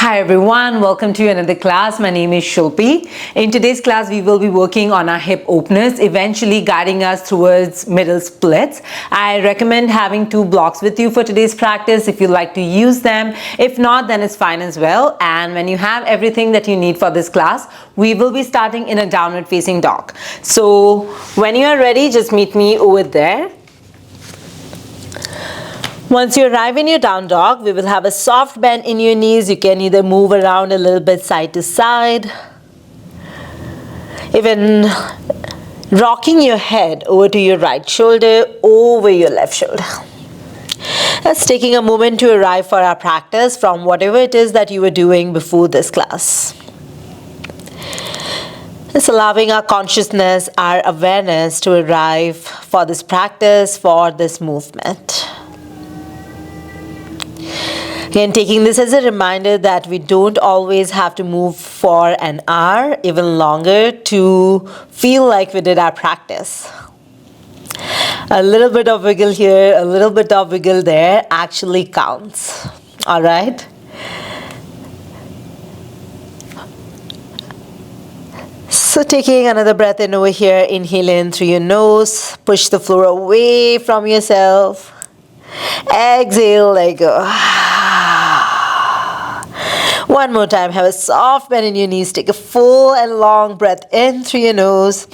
Hi everyone, welcome to another class. My name is Shilpi. In today's class, we will be working on our hip openers, eventually guiding us towards middle splits. I recommend having 2 blocks with you for today's practice if you like to use them. If not, then it's fine as well. And when you have everything that you need for this class, we will be starting in a downward facing dog. So when you are ready, just meet me over there. Once you arrive in your down dog, we will have a soft bend in your knees. You can either move around a little bit side to side, even rocking your head over to your right shoulder, over your left shoulder. That's taking a moment to arrive for our practice from whatever it is that you were doing before this class. Just allowing our consciousness, our awareness to arrive for this practice, for this movement. Again, taking this as a reminder that we don't always have to move for an hour, even longer, to feel like we did our practice. A little bit of wiggle here, a little bit of wiggle there actually counts. All right? So taking another breath in over here, inhale in through your nose, push the floor away from yourself. Exhale, let go. One more time, have a soft bend in your knees. Take a full and long breath in through your nose.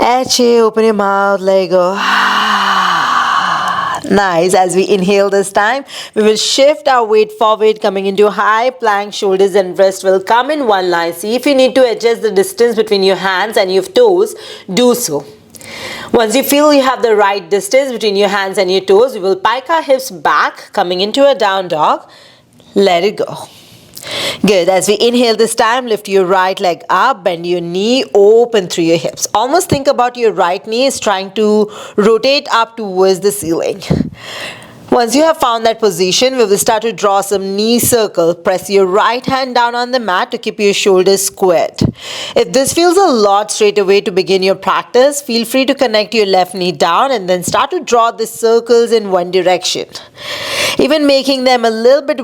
Exhale, open your mouth, let go. Nice. As we inhale this time, we will shift our weight forward, coming into high plank. Shoulders and wrist will come in one line. See if you need to adjust the distance between your hands and your toes, do so. Once you feel you have the right distance between your hands and your toes, we will pike our hips back, coming into a down dog. Let it go. Good. As we inhale this time, lift your right leg up, bend your knee, open through your hips. Almost think about your right knee is trying to rotate up towards the ceiling. Once you have found that position, we will start to draw some knee circle. Press your right hand down on the mat to keep your shoulders squared. If this feels a lot straight away to begin your practice, feel free to connect your left knee down and then start to draw the circles in one direction. Even making them a little bit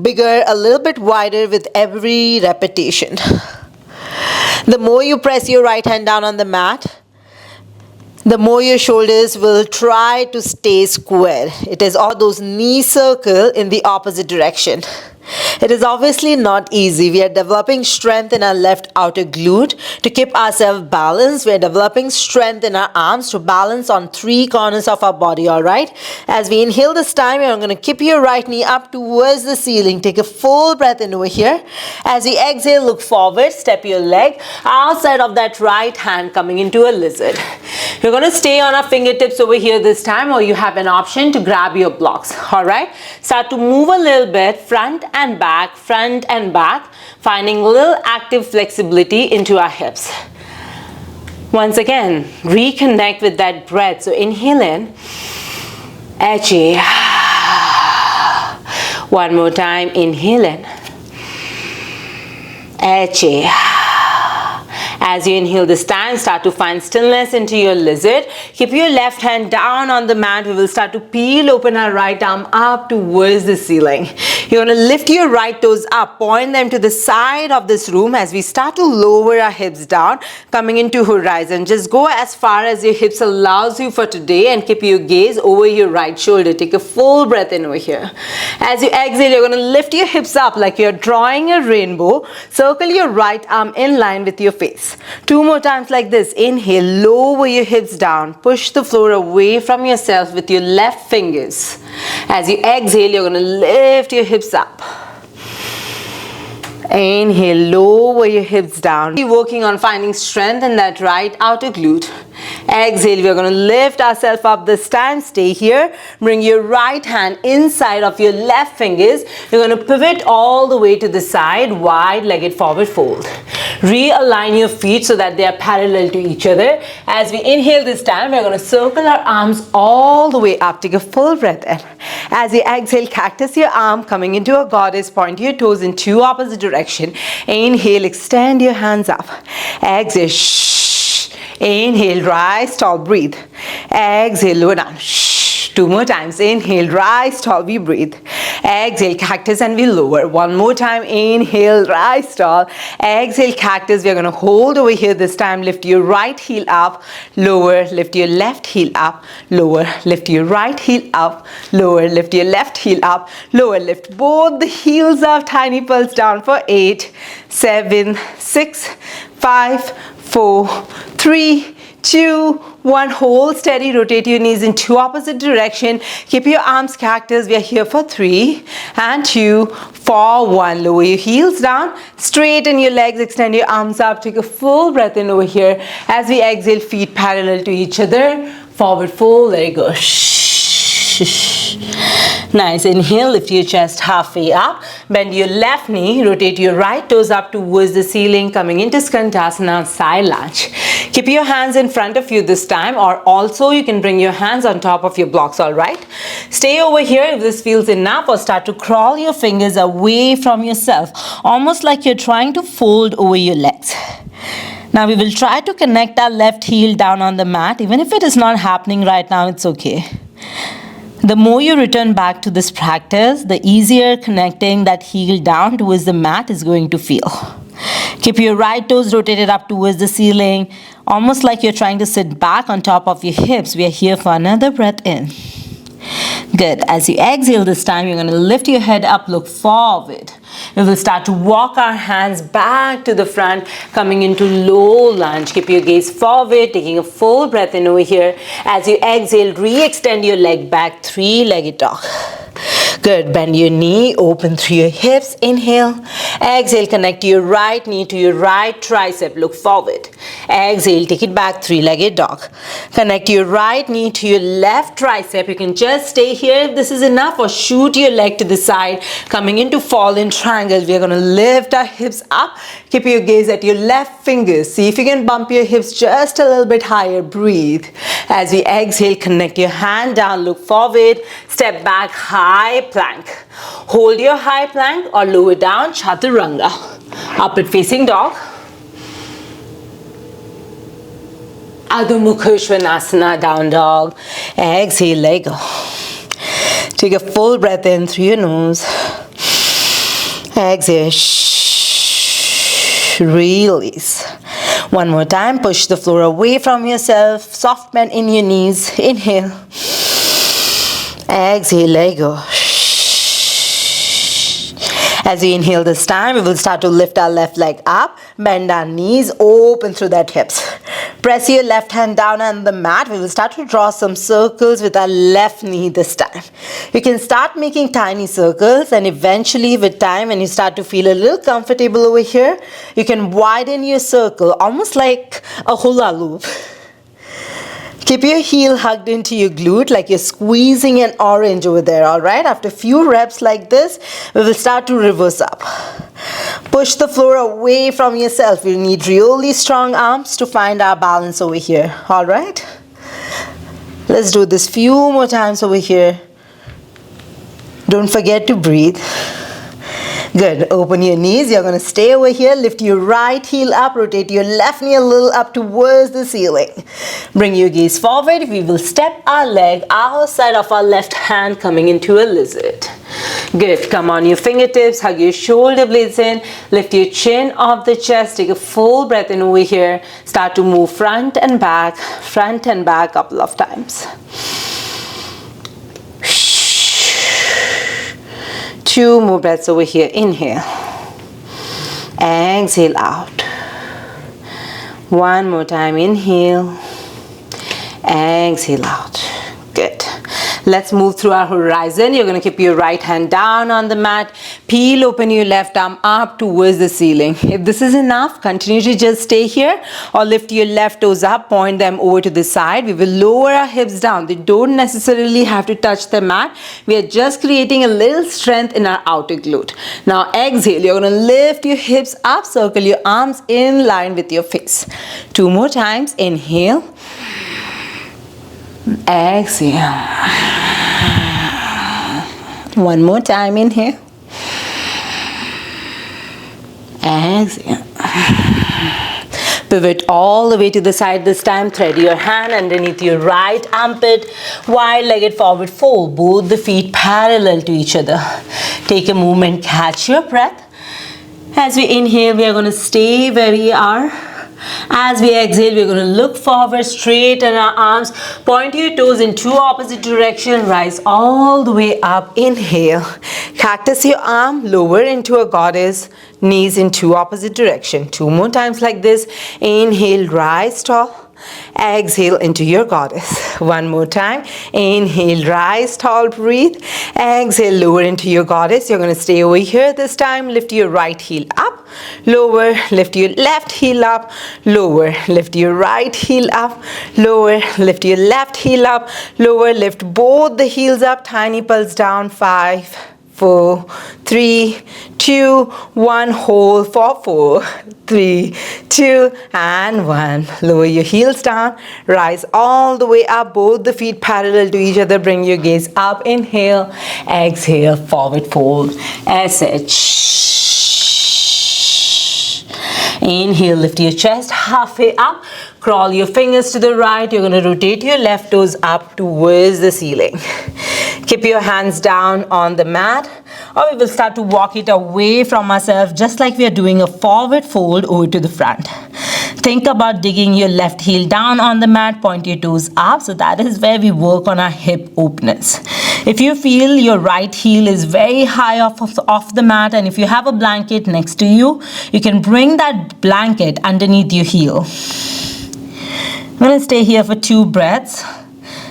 bigger, a little bit wider with every repetition. The more you press your right hand down on the mat, the more your shoulders will try to stay square. It is all those knee circle in the opposite direction. It is obviously not easy. We are developing strength in our left outer glute to keep ourselves balanced. We are developing strength in our arms to balance on 3 corners of our body, all right? As we inhale this time, you're going to keep your right knee up towards the ceiling. Take a full breath in over here. As we exhale, look forward, step your leg outside of that right hand, coming into a lizard. You're going to stay on our fingertips over here this time, or you have an option to grab your blocks, all right? Start to move a little bit, front and back, finding a little active flexibility into our hips. Once again, reconnect with that breath. So inhale in, exhale. One more time, inhale in, exhale. As you inhale this time, start to find stillness into your lizard. Keep your left hand down on the mat. We will start to peel open our right arm up towards the ceiling. You're going to lift your right toes up, point them to the side of this room as we start to lower our hips down, coming into horizon. Just go as far as your hips allows you for today and keep your gaze over your right shoulder. Take a full breath in over here. As you exhale, you're going to lift your hips up like you're drawing a rainbow. Circle your right arm in line with your face. 2 more times like this. Inhale, lower your hips down. Push the floor away from yourself with your left fingers. As you exhale, you're going to lift your hips up. Inhale, lower your hips down. We're working on finding strength in that right outer glute. Exhale, we're going to lift ourselves up this time. Stay here. Bring your right hand inside of your left fingers. You're going to pivot all the way to the side, wide-legged forward fold. Realign your feet so that they are parallel to each other. As we inhale this time, we're going to circle our arms all the way up. Take a full breath in. As you exhale, cactus your arm, coming into a goddess. Point your toes in 2 opposite directions. Inhale, extend your hands up. Exhale, shh. Inhale, rise tall, breathe. Exhale, lower down. Shh. 2 more times. Inhale, rise tall, we breathe. Exhale, cactus, and we lower. One more time. Inhale, rise tall. Exhale, cactus. We're going to hold over here this time. Lift your right heel up, lower. Lift your left heel up, lower. Lift your right heel up, lower. Lift your left heel up, lower. Lift both the heels up. Tiny pulse down for 8, 7, 6, 5, 4, 3, 2, 1. Hold steady. Rotate your knees in 2 opposite direction. Keep your arms cactus. We are here for 3 and 2, for 1. Lower your heels down. Straighten your legs. Extend your arms up. Take a full breath in over here. As we exhale, feet parallel to each other. Forward fold. Let it go. Nice. Inhale, lift your chest halfway up. Bend your left knee. Rotate your right toes up towards the ceiling. Coming into skandasana, side lunge. Keep your hands in front of you this time, or also you can bring your hands on top of your blocks, alright? Stay over here if this feels enough, or start to crawl your fingers away from yourself, almost like you're trying to fold over your legs. Now we will try to connect our left heel down on the mat. Even if it is not happening right now, it's okay. The more you return back to this practice, the easier connecting that heel down towards the mat is going to feel. Keep your right toes rotated up towards the ceiling, almost like you're trying to sit back on top of your hips. We are here for another breath in. Good. As you exhale this time, you're going to lift your head up, look forward. We will start to walk our hands back to the front, coming into low lunge. Keep your gaze forward, taking a full breath in over here. As you exhale, re-extend your leg back, 3-legged dog. Good. Bend your knee, open through your hips. Inhale. Exhale, connect your right knee to your right tricep. Look forward. Exhale, take it back, 3-legged dog. Connect your right knee to your left tricep. You can just stay here if this is enough, or shoot your leg to the side, coming into fallen triangle. We are going to lift our hips up. Keep your gaze at your left fingers. See if you can bump your hips just a little bit higher. Breathe. As we exhale, connect your hand down, look forward. Step back, high plank. Hold your high plank or lower down, chaturanga. Upward facing dog. Adho Mukha Svanasana, down dog. Exhale, let go. Take a full breath in through your nose. Exhale. Release. One more time. Push the floor away from yourself. Soft bend in your knees. Inhale. Exhale, let go. As we inhale this time, we will start to lift our left leg up, bend our knees, open through that hips. Press your left hand down on the mat. We will start to draw some circles with our left knee this time. You can start making tiny circles, and eventually with time, when you start to feel a little comfortable over here, you can widen your circle, almost like a hula loop. Keep your heel hugged into your glute like you're squeezing an orange over there, alright? After a few reps like this, we will start to reverse up. Push the floor away from yourself. You need really strong arms to find our balance over here, alright? Let's do this few more times over here. Don't forget to breathe. Good. Open your knees. You're going to stay over here. Lift your right heel up. Rotate your left knee a little up towards the ceiling. Bring your gaze forward. We will step our leg outside of our left hand, coming into a lizard. Good. Come on your fingertips. Hug your shoulder blades in. Lift your chin off the chest. Take a full breath in over here. Start to move front and back a couple of times. 2 more breaths over here. Inhale. Exhale out. 1 more time. Inhale. Exhale out. Good. Let's move through our horizon. You're going to keep your right hand down on the mat. Peel open your left arm up towards the ceiling. If this is enough, continue to just stay here, or lift your left toes up, point them over to the side. We will lower our hips down. They don't necessarily have to touch the mat. We are just creating a little strength in our outer glute. Now exhale. You're going to lift your hips up, circle your arms in line with your face. 2 more times. Inhale. Exhale. 1 more time. Inhale. Exhale. Pivot all the way to the side this time. Thread your hand underneath your right armpit. Wide-legged forward fold. Both the feet parallel to each other. Take a moment, catch your breath. As we inhale, we are going to stay where we are. As we exhale, we're going to look forward, straighten our arms, point your toes in two opposite directions, rise all the way up. Inhale, cactus your arm, lower into a goddess, knees in two opposite directions. Two more times like this. Inhale, rise tall. Exhale into your goddess. One more time. Inhale, rise tall, breathe. Exhale, lower into your goddess. You're going to stay over here this time. Lift your right heel up, lower. Lift your left heel up, lower. Lift your right heel up, lower. Lift your left heel up, lower. Lift both the heels up. Tiny pulse down. 5, 4, 3, 2, 1. Hold for 4, 3, 2, and 1. Lower your heels down. Rise all the way up. Both the feet parallel to each other. Bring your gaze up. Inhale. Exhale. Forward fold. SH. Inhale. Lift your chest halfway up. Crawl your fingers to the right. You're going to rotate your left toes up towards the ceiling. Keep your hands down on the mat, or we will start to walk it away from ourselves, just like we are doing a forward fold over to the front. Think about digging your left heel down on the mat, point your toes up. So that is where we work on our hip openness. If you feel your right heel is very high off the mat, and if you have a blanket next to you, you can bring that blanket underneath your heel. I'm going to stay here for 2 breaths.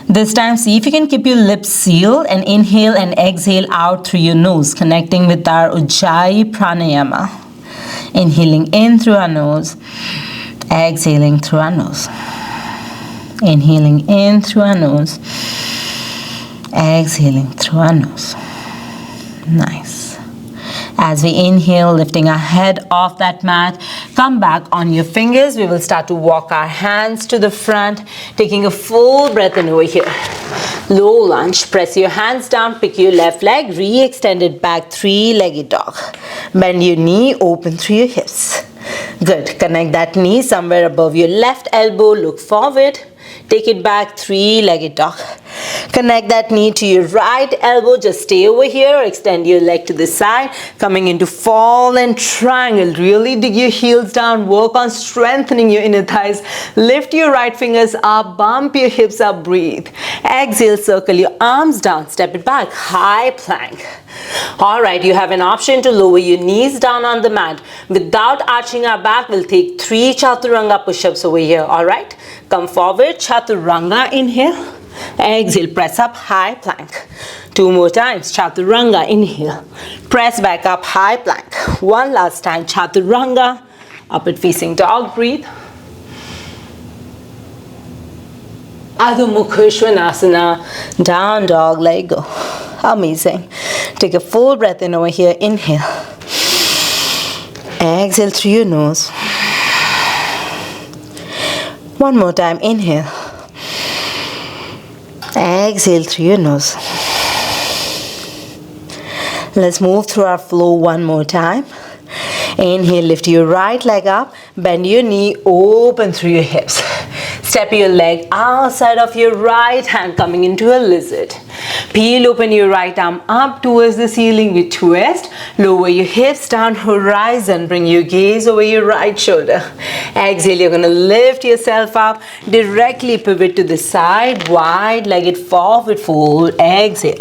This time, see if you can keep your lips sealed and inhale and exhale out through your nose, connecting with our Ujjayi Pranayama. Inhaling in through our nose, exhaling through our nose. Inhaling in through our nose, exhaling through our nose. Nice. As we inhale, lifting our head off that mat, come back on your fingers. We will start to walk our hands to the front, taking a full breath in over here. Low lunge. Press your hands down, pick your left leg, re-extend it back, 3-legged dog. Bend your knee, open through your hips. Good. Connect that knee somewhere above your left elbow. Look forward. Take it back, 3-legged dog. Connect that knee to your right elbow. Just stay over here. Extend your leg to the side. Coming into fallen triangle. Really dig your heels down. Work on strengthening your inner thighs. Lift your right fingers up. Bump your hips up. Breathe. Exhale. Circle your arms down. Step it back. High plank. Alright, you have an option to lower your knees down on the mat. Without arching our back, we'll take 3 chaturanga push-ups over here. Alright, come forward. Chaturanga. Inhale. Exhale, press up, high plank. 2 more times, chaturanga, inhale. Press back up, high plank. 1 last time, chaturanga. Upward facing dog, breathe. Adho Mukha Svanasana, down dog, let go. Amazing. Take a full breath in over here, inhale. Exhale through your nose. 1 more time, inhale. Exhale through your nose. Let's move through our flow 1 more time. Inhale, lift your right leg up, bend your knee, open through your hips. Step your leg outside of your right hand, coming into a lizard. Peel open your right arm up towards the ceiling with twist. Lower your hips down horizon. Bring your gaze over your right shoulder. Exhale, you're going to lift yourself up. Directly pivot to the side. Wide-legged forward fold. Exhale.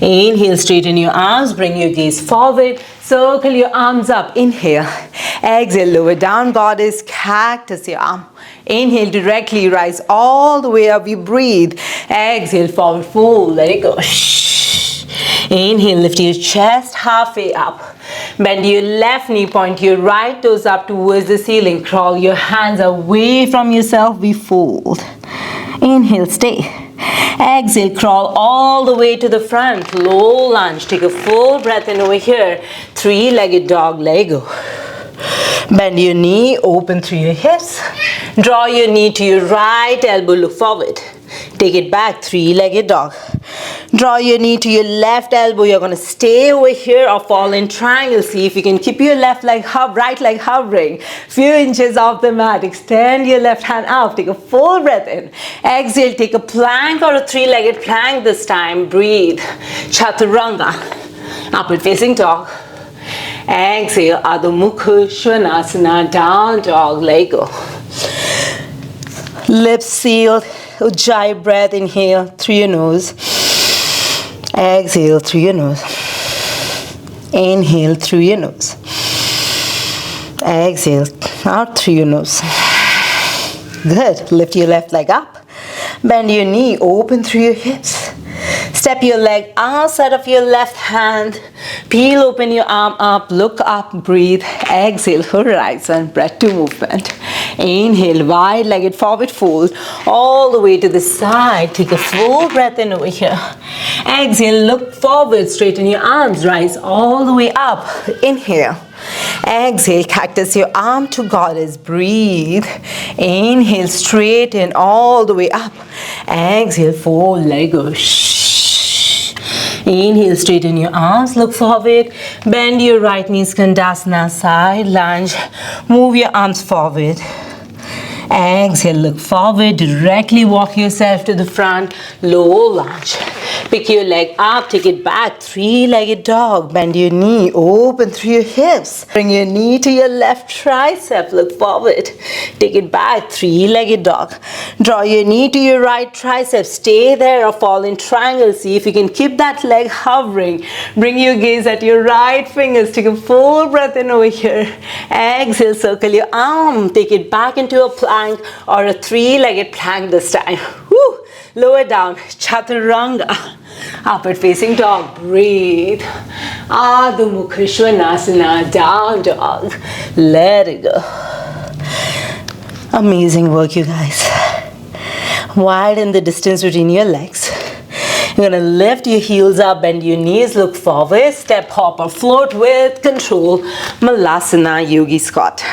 Inhale, straighten your arms. Bring your gaze forward. Circle your arms up. Inhale. Exhale, lower down, goddess. Cactus your arm. Inhale, directly rise all the way up. You breathe. Exhale, forward fold. Let it go. Inhale, lift your chest halfway up. Bend your left knee, point your right toes up towards the ceiling. Crawl your hands away from yourself. We fold. Inhale, stay. Exhale, crawl all the way to the front. Low lunge. Take a full breath in over here. 3-legged dog, let go. Bend your knee, open through your hips. Draw your knee to your right elbow, look forward. Take it back, three-legged dog. Draw your knee to your left elbow. You're going to stay over here or fall in triangle. See if you can keep your left leg right leg hovering. Few inches off the mat. Extend your left hand out. Take a full breath in. Exhale, take a plank or a three-legged plank this time. Breathe. Chaturanga. Upward facing dog. Exhale, Adho Mukha Svanasana, down dog, let go. Lips sealed, Ujjayi breath, inhale through your nose. Exhale through your nose. Inhale through your nose. Exhale out through your nose. Good. Lift your left leg up. Bend your knee, open through your hips. Step your leg outside of your left hand. Peel open your arm up, look up, breathe. Exhale, horizon, breath to movement. Inhale, wide-legged forward fold all the way to the side. Take a full breath in over here. Exhale, look forward, straighten your arms, rise all the way up. Inhale. Exhale, cactus your arm to goddess. Breathe. Inhale, straighten all the way up. Exhale, fold, let go. Inhale, straighten your arms, look forward. Bend your right knee, skandasana, side lunge. Move your arms forward. Exhale, look forward. Directly walk yourself to the front. Low lunge. Pick your leg up, take it back. Three-legged dog. Bend your knee, open through your hips. Bring your knee to your left tricep. Look forward. Take it back. Three-legged dog. Draw your knee to your right tricep. Stay there or fall in triangle. See if you can keep that leg hovering. Bring your gaze at your right fingers. Take a full breath in over here. Exhale, circle your arm. Take it back into a plank or a three-legged plank this time. Woo! Lower down, chaturanga. Upward facing dog, breathe. Adho Mukha Svanasana, down dog. Let it go. Amazing work, you guys. Widen the distance between your legs. You're gonna lift your heels up, bend your knees, look forward, step, hop or float with control. Malasana, yogi squat.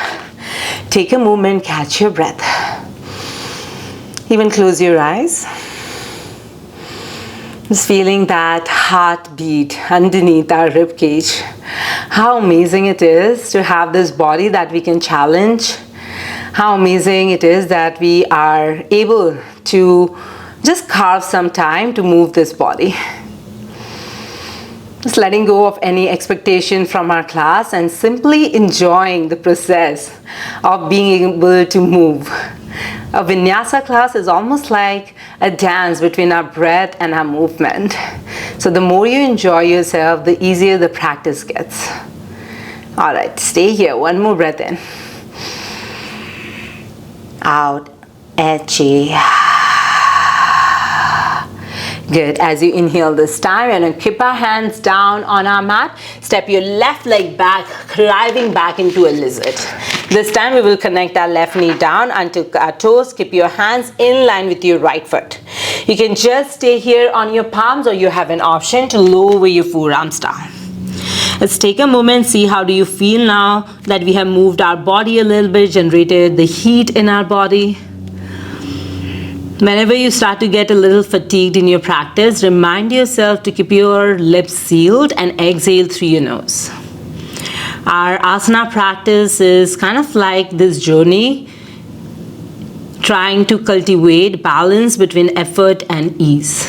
Take a moment, catch your breath. Even close your eyes. Just feeling that heartbeat underneath our rib cage. How amazing it is to have this body that we can challenge. How amazing it is that we are able to just carve some time to move this body. Just letting go of any expectation from our class and simply enjoying the process of being able to move. A Vinyasa class is almost like a dance between our breath and our movement. So the more you enjoy yourself, the easier the practice gets. All right, stay here. One more breath in. Out, etchy. Good. As you inhale this time, we're going to keep our hands down on our mat. Step your left leg back, climbing back into a lizard. This time we will connect our left knee down onto our toes. Keep your hands in line with your right foot. You can just stay here on your palms, or you have an option to lower your forearms down. Let's take a moment, see how do you feel now that we have moved our body a little bit, generated the heat in our body. Whenever you start to get a little fatigued in your practice, remind yourself to keep your lips sealed and exhale through your nose. Our asana practice is kind of like this journey, trying to cultivate balance between effort and ease.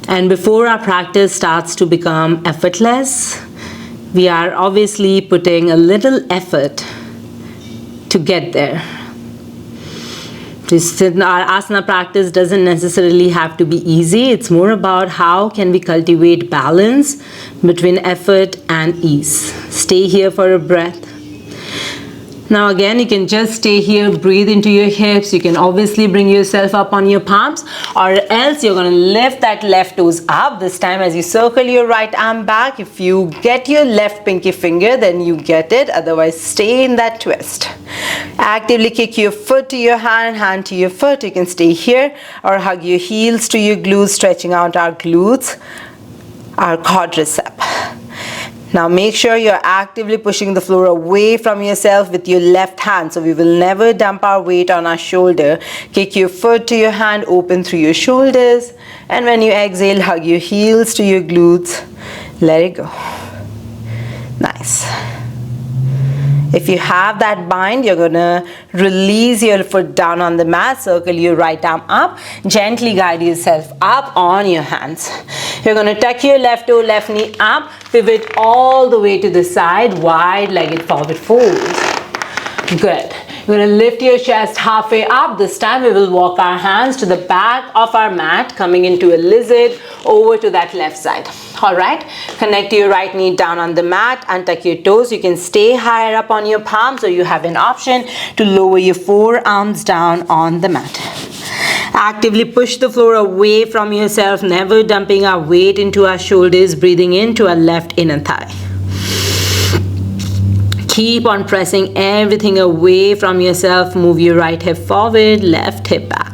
And before our practice starts to become effortless, we are obviously putting a little effort to get there. Our asana practice doesn't necessarily have to be easy. It's more about how can we cultivate balance between effort and ease. Stay here for a breath. Now again, you can just stay here, breathe into your hips. You can obviously bring yourself up on your palms, or else you're going to lift that left toes up. This time as you circle your right arm back, if you get your left pinky finger, then you get it. Otherwise, stay in that twist. Actively kick your foot to your hand, hand to your foot. You can stay here or hug your heels to your glutes, stretching out our glutes, our quadricep. Now make sure you're actively pushing the floor away from yourself with your left hand. So we will never dump our weight on our shoulder. Kick your foot to your hand, open through your shoulders. And when you exhale, hug your heels to your glutes. Let it go. Nice. If you have that bind, you're gonna release your foot down on the mat, circle your right arm up, gently guide yourself up on your hands. You're gonna tuck your left toe, left knee up, pivot all the way to the side, wide-legged forward fold. Good. You're gonna lift your chest halfway up. This time we will walk our hands to the back of our mat, coming into a lizard over to that left side. All right, connect your right knee down on the mat and tuck your toes. You can stay higher up on your palms, or you have an option to lower your forearms down on the mat. Actively push the floor away from yourself, never dumping our weight into our shoulders, breathing into our left inner thigh. Keep on pressing everything away from yourself. Move your right hip forward, left hip back.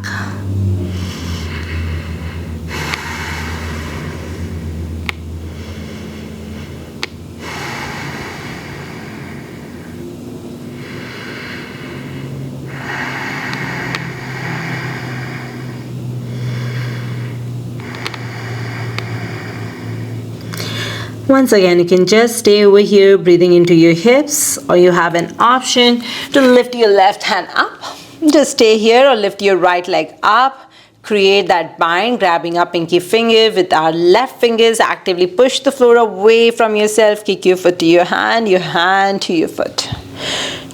Once again, you can just stay over here, breathing into your hips, or you have an option to lift your left hand up. Just stay here or lift your right leg up. Create that bind, grabbing our pinky finger with our left fingers. Actively push the floor away from yourself. Kick your foot to your hand to your foot.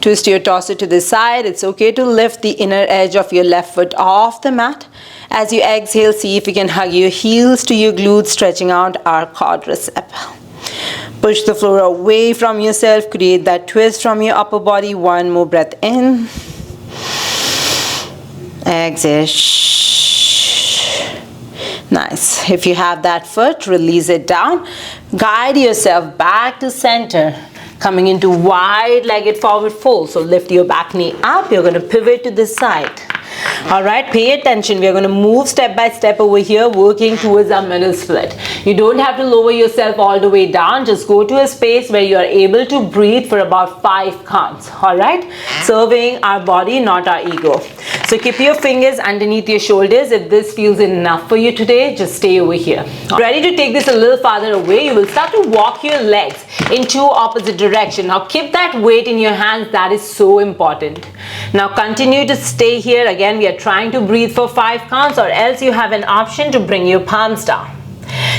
Twist your torso to the side. It's okay to lift the inner edge of your left foot off the mat. As you exhale, see if you can hug your heels to your glutes, stretching out our quadricep. Push the floor away from yourself. Create that twist from your upper body. One more breath in. Exhale. Nice. If you have that foot, release it down. Guide yourself back to center, coming into wide-legged forward fold. So lift your back knee up. You're going to pivot to this side. All right, pay attention. We are going to move step by step over here, working towards our middle split. You don't have to lower yourself all the way down. Just go to a space where you are able to breathe for about 5 counts. All right, serving our body, not our ego. So keep your fingers underneath your shoulders. If this feels enough for you today, just stay over here. Ready to take this a little farther away, you will start to walk your legs in 2 opposite directions. Now keep that weight in your hands. That is so important. Now continue to stay here. Again, we are trying to breathe for 5 counts, or else you have an option to bring your palms down.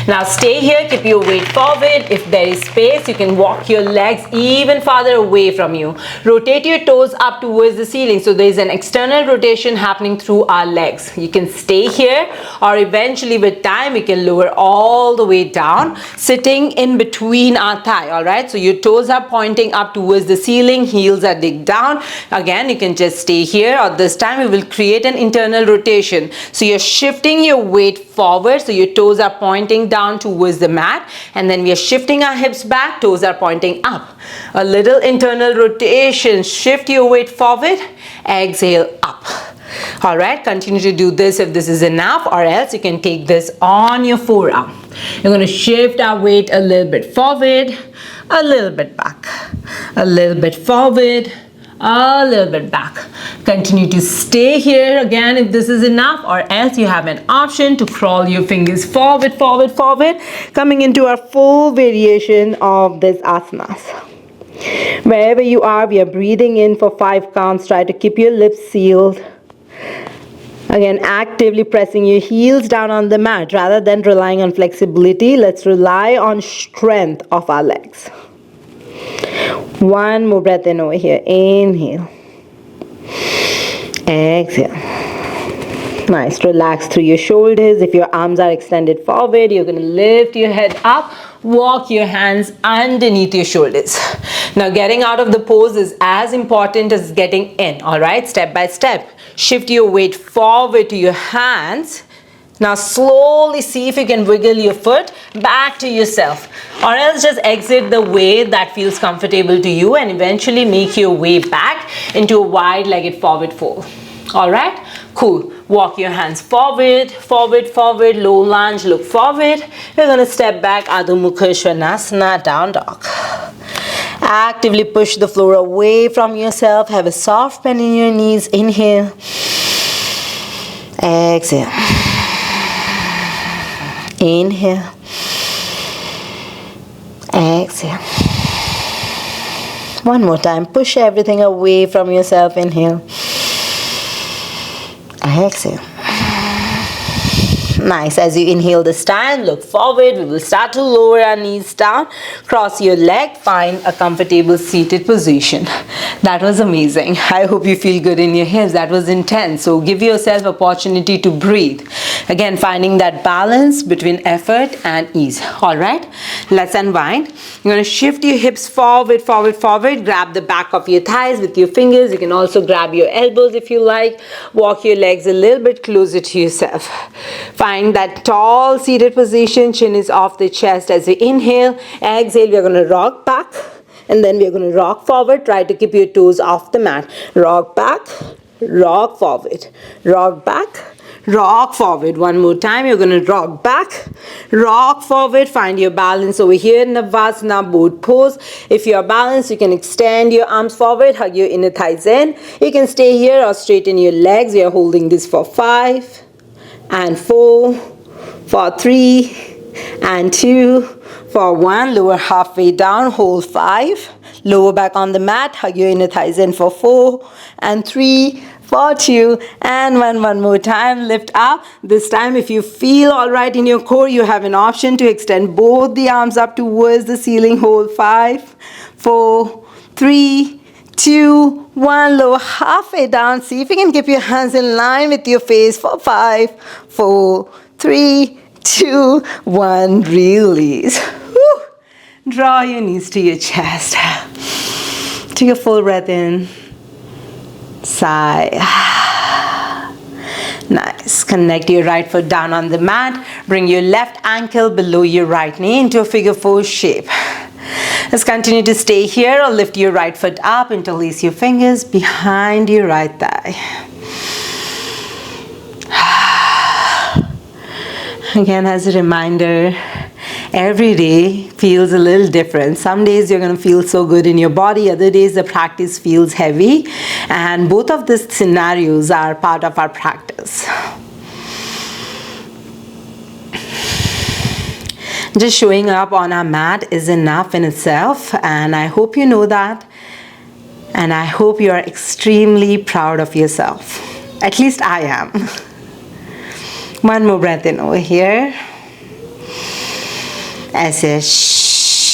Now stay here, keep your weight forward. If there is space, you can walk your legs even farther away from you. Rotate your toes up towards the ceiling, so there is an external rotation happening through our legs. You can stay here, or eventually with time, we can lower all the way down, sitting in between our thigh, all right? So your toes are pointing up towards the ceiling, heels are dig down. Again, you can just stay here, or this time we will create an internal rotation. So you're shifting your weight forward, so your toes are pointing down towards the mat, and then we are shifting our hips back, toes are pointing up. A little internal rotation. Shift your weight forward, exhale up. All right, continue to do this if this is enough, or else you can take this on your forearm. You're going to shift our weight a little bit forward, a little bit back, a little bit forward, a little bit back. Continue to stay here again if this is enough, or else you have an option to crawl your fingers forward, forward, forward, coming into our full variation of this asanas. Wherever you are, we are breathing in for 5 counts. Try to keep your lips sealed. Again, actively pressing your heels down on the mat rather than relying on flexibility. Let's rely on strength of our legs. One more breath in over here. Inhale. Exhale. Nice. Relax through your shoulders. If your arms are extended forward, you're going to lift your head up. Walk your hands underneath your shoulders. Now, getting out of the pose is as important as getting in. All right, step by step. Shift your weight forward to your hands. Now slowly see if you can wiggle your foot back to yourself, or else just exit the way that feels comfortable to you and eventually make your way back into a wide-legged forward fold. All right, cool. Walk your hands forward, forward, forward, low lunge, look forward. We're going to step back, Adho Mukha Svanasana, down dog. Actively push the floor away from yourself. Have a soft bend in your knees. Inhale. Exhale. Inhale. Exhale. One more time. Push everything away from yourself. Inhale. Exhale. Nice. As you inhale this time, look forward. We will start to lower our knees down. Cross your leg. Find a comfortable seated position. That was amazing. I hope you feel good in your hips. That was intense. So give yourself opportunity to breathe. Again, finding that balance between effort and ease. All right. Let's unwind. You're going to shift your hips forward, forward, forward. Grab the back of your thighs with your fingers. You can also grab your elbows if you like. Walk your legs a little bit closer to yourself. Find that tall seated position. Chin is off the chest as you inhale. Exhale, we're going to rock back. And then we're going to rock forward. Try to keep your toes off the mat. Rock back, rock forward. Rock back, rock forward. One more time. You're going to rock back, rock forward. Find your balance over here in Navasana, boat pose. If you're balanced, you can extend your arms forward, hug your inner thighs in. You can stay here or straighten your legs. We are holding this for 5 and 4, for 3 and 2, for 1. Lower halfway down, hold 5. Lower back on the mat, hug your inner thighs in for 4 and 3, for 2 and 1. One more time, lift up. This time, if you feel all right in your core, you have an option to extend both the arms up towards the ceiling. Hold 5, 4, 3, 2, 1. Lower halfway down. See if you can keep your hands in line with your face for 5, 4, 3, 2, 1. Release. Woo. Draw your knees to your chest. Take a full breath in. Sigh. Nice. Connect your right foot down on the mat. Bring your left ankle below your right knee into a figure 4 shape. Let's continue to stay here or lift your right foot up. Interlace your fingers behind your right thigh. Again, as a reminder, every day feels a little different. Some days you're going to feel so good in your body. Other days the practice feels heavy. And both of these scenarios are part of our practice. Just showing up on our mat is enough in itself, and I hope you know that, and I hope you are extremely proud of yourself. At least I am. One more breath in over here. As a shh.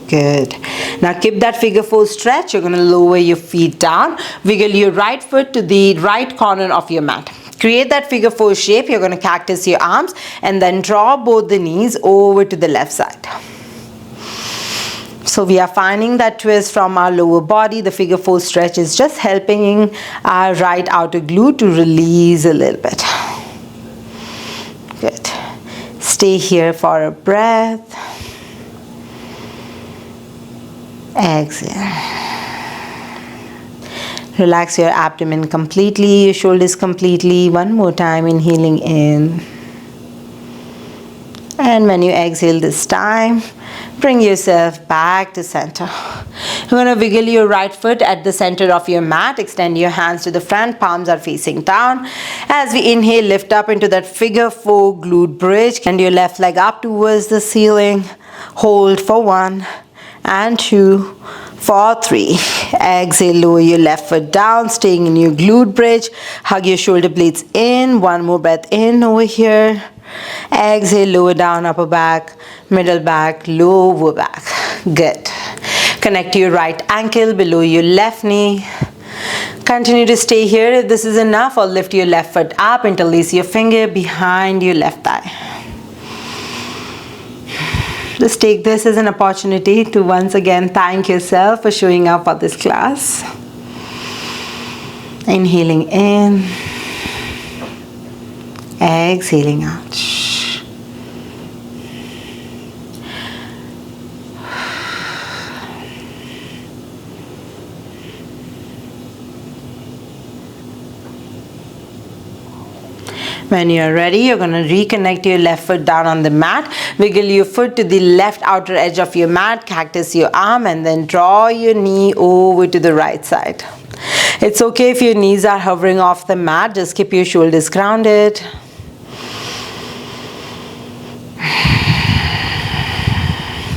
Good. Now keep that figure 4 stretch. You're going to lower your feet down. Wiggle your right foot to the right corner of your mat. Create that figure 4 shape. You're going to cactus your arms and then draw both the knees over to the left side. So we are finding that twist from our lower body. The figure 4 stretch is just helping our right outer glute to release a little bit. Good. Stay here for a breath. Exhale. Relax your abdomen completely, your shoulders completely. One more time, inhaling in. And when you exhale this time, bring yourself back to center. You're going to wiggle your right foot at the center of your mat. Extend your hands to the front, palms are facing down. As we inhale, lift up into that figure 4 glute bridge. Bend your left leg up towards the ceiling. Hold for 1 and 2. For 3. Exhale, lower your left foot down, staying in your glute bridge. Hug your shoulder blades in. One more breath in over here. Exhale, lower down, upper back, middle back, lower back. Good. Connect your right ankle below your left knee. Continue to stay here. If this is enough, or lift your left foot up, interlace your finger behind your left thigh. Just take this as an opportunity to once again thank yourself for showing up for this class. Inhaling in, exhaling out. When you're ready, you're going to reconnect your left foot down on the mat. Wiggle your foot to the left outer edge of your mat, cactus your arm, and then draw your knee over to the right side. It's okay if your knees are hovering off the mat, just keep your shoulders grounded.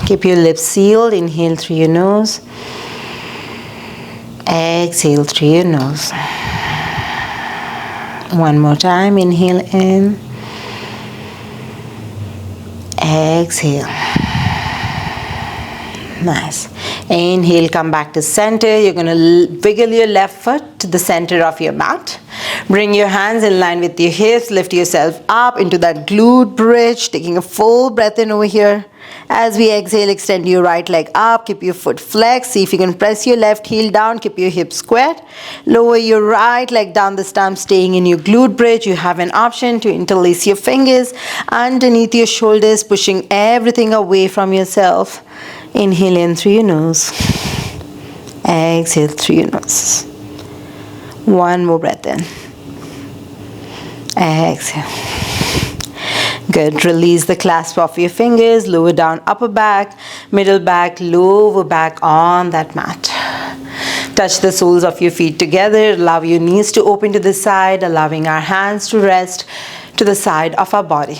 Keep your lips sealed. Inhale through your nose. Exhale through your nose. One more time. Inhale in. Exhale. Nice. Inhale, come back to center. You're going to wiggle your left foot to the center of your mat. Bring your hands in line with your hips. Lift yourself up into that glute bridge. Taking a full breath in over here. As we exhale, extend your right leg up. Keep your foot flexed. See if you can press your left heel down. Keep your hips squared. Lower your right leg down this time, staying in your glute bridge. You have an option to interlace your fingers underneath your shoulders, pushing everything away from yourself. Inhale in through your nose. Exhale through your nose. One more breath in. Exhale. Good. Release the clasp of your fingers. Lower down upper back, middle back, lower back on that mat. Touch the soles of your feet together. Allow your knees to open to the side, allowing our hands to rest to the side of our body.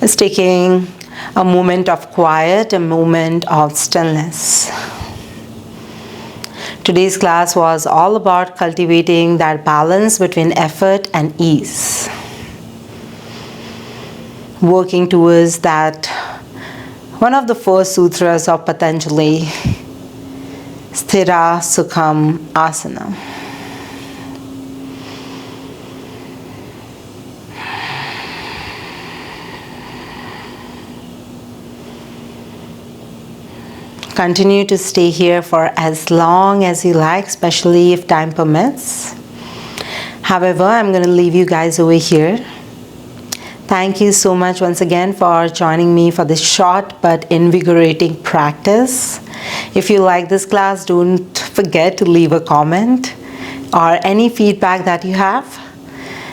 It's taking a moment of quiet, a moment of stillness. Today's class was all about cultivating that balance between effort and ease. Working towards that, one of the first sutras of Patanjali, Sthira Sukham Asana. Continue to stay here for as long as you like, especially if time permits. However, I'm going to leave you guys over here. Thank you so much once again for joining me for this short but invigorating practice. If you like this class, don't forget to leave a comment or any feedback that you have,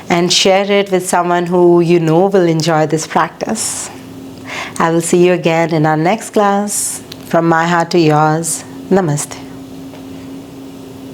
and share it with someone who you know will enjoy this practice. I will see you again in our next class. From my heart to yours, Namaste.